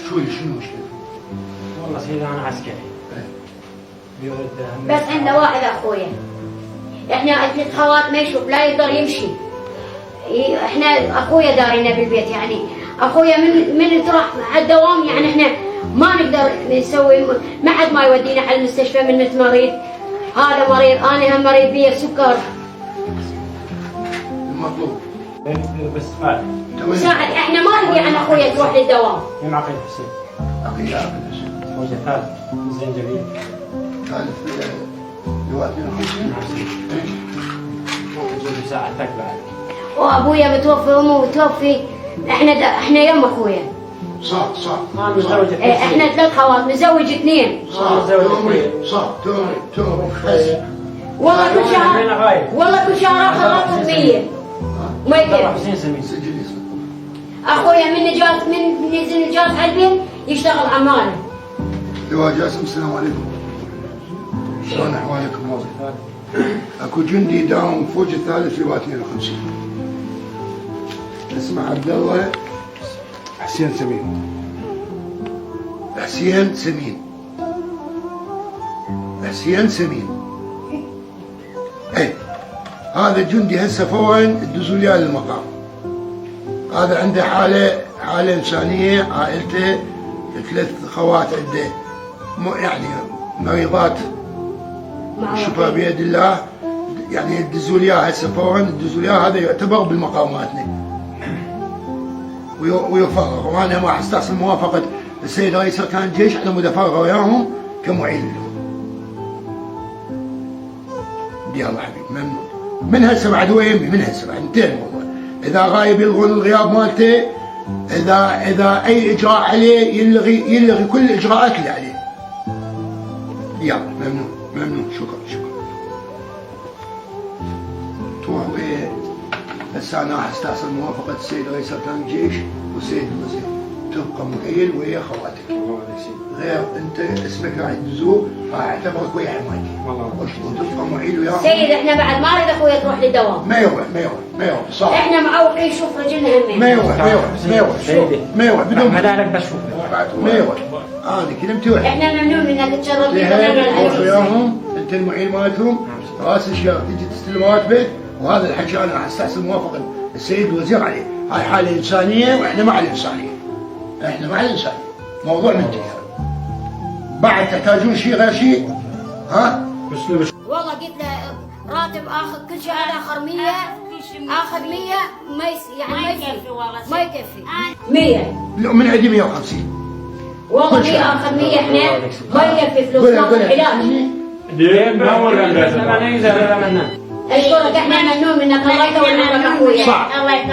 شنو مشكلته؟ والله سيدي انا عسكري. بس عنده واحد اخويا، احنا 3 خوات ما يشوف لا يقدر يمشي. احنا اخويا دارينا بالبيت، يعني اخويا من تروح على الدوام، يعني احنا ما نقدر نسوي، ما حد ما يودينا على المستشفى من مريض، هذا مريض، انا هم مريض بي سكر. المطلوب بس ما مساعد، احنا ما نبي عن اخويا تروح للدوام. من عقيد حسين. عقيد حسين. وجه ثالث الزنجبيل. ثالث لواء 52. وجه ساعتك بعد. وابويا متوفي وامه متوفي، احنا يم اخويا. صح. ما متزوج. احنا 3 خوات، متزوج 2. صح تمري والله كل شهر اخذ 100 ما يكفي. حسين سمين. سجل اسمه. اخويا من نزل الجاز على البيت يشتغل عماله. لواء جاسم السلام عليكم. شلون احوالكم والله؟ اكو جندي داوم فوج الثالث لواء 52. اسمه عبد الله حسين سمين. حسين سمين. اي هذا الجندي هسه فورا تدزوا لي للمقام. هذا عنده حاله انسانيه، عائلته 3 خوات عنده يعني مريضات الشفاء بيد الله، يعني يدزوا لي هسه فورا، يدزوا لي هذا يعتبر بالمقاماتنا ويفرغ، وانا ما استحسن موافقه السيد رئيس اركان الجيش على مود افرغ وياهم كمعين لهم. يلا حبيبي ممنون. من هسه بعد هو يمي، من هسه بعد انتهى الموضوع. اذا غايب يلغون الغياب مالته، اذا اي اجراء عليه يلغي كل الاجراءات اللي عليه. يلا ممنون شكرا. تروحوا ايه؟ هسه انا استحسن موافقه السيد رئيس اركان الجيش والسيد الوزير، تبقى معين ويا خواتك. غير انت اسمك راح يدزوه، راح اعتبرك ويا حمايتي. وتبقى معين ويا سيد احنا بعد ما نريد اخويا تروح للدوام. ما يروح صح. احنا معوقين، شوف رجلنا همين. ما يروح بدون مدارك بشوف. ما يروح. هذه كذا متوحد. احنا ممنون منك تشرف تروح وياهم، انت المعين مالتهم، راس الشهر تجي تستلم راتبك، وهذا الحكي انا راح استحسن موافقه السيد الوزير عليه. هاي حاله انسانيه واحنا مع الانسانيه. موضوع منتهي. بعد تحتاجون شيء غير شيء؟ ها؟ والله قلت له راتب اخذ كل شهر اخر 100، اخذ 100 ما يكفي 100. لا من عندي 150. والله 100 اخذ 100 احنا ما يكفي فلوس ناخذ علاج. اشكرك، احنا ممنون منك، الله يطول عمرك اخويا. صح.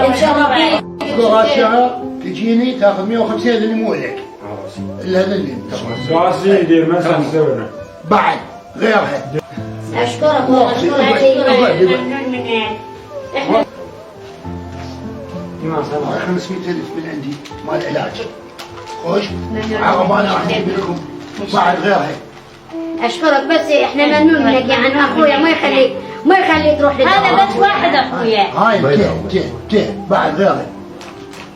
ان شاء الله كل شهر تجيني تاخذ 150، هذا اللي مو لك. الا هذا اللي راسي يدير مثلا سوينا. بعد غيرها. اشكرك والله، اشكرك ممنون منك. احنا 500,000 من عندي مال علاج. خوش عربانه راح اجيب لكم بعد غيرها. اشكرك، بس احنا ممنون منك، يعني اخويا ما يخلي تروح للدوام. هذا بس واحد اخويا. هاي بعد غيرها.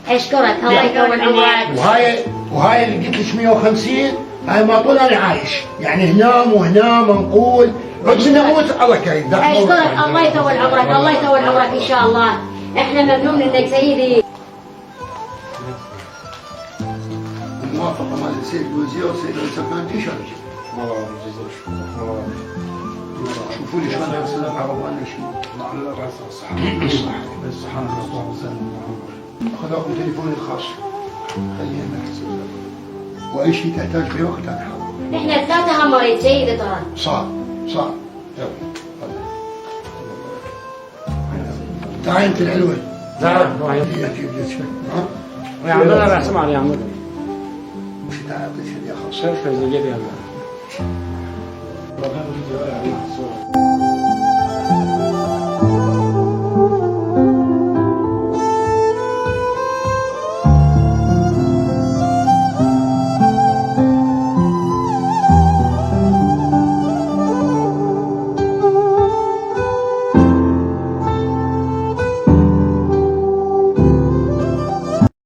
اشكرك، الله يطول عمرك. وهاي اللي قلت لك 150، هاي ما طول انا عايش، يعني هنا وهنا منقول، بس نموت الله كريم. اشكرك، الله يطول عمرك، الله يطول عمرك ان شاء الله. احنا ممنون منك سيدي. الموافقه مال السيد الوزير والسيد رئيس اركان الجيش. شوفوا لي شلون يرسل عربان شيء. على الراس والصحة. بالصحة خذوا تليفوني الخاص، خلينا نحسب واي شيء تحتاج في وقت انا حاضر. احنا 3 مريض سيدي ترى. صح. تعال انت العلوي. زهر اجيب لك شيء. ها؟ يا عم انا راح اسمع يا عم. مش تعال اعطيك شيء خاص. شرف زي جدي.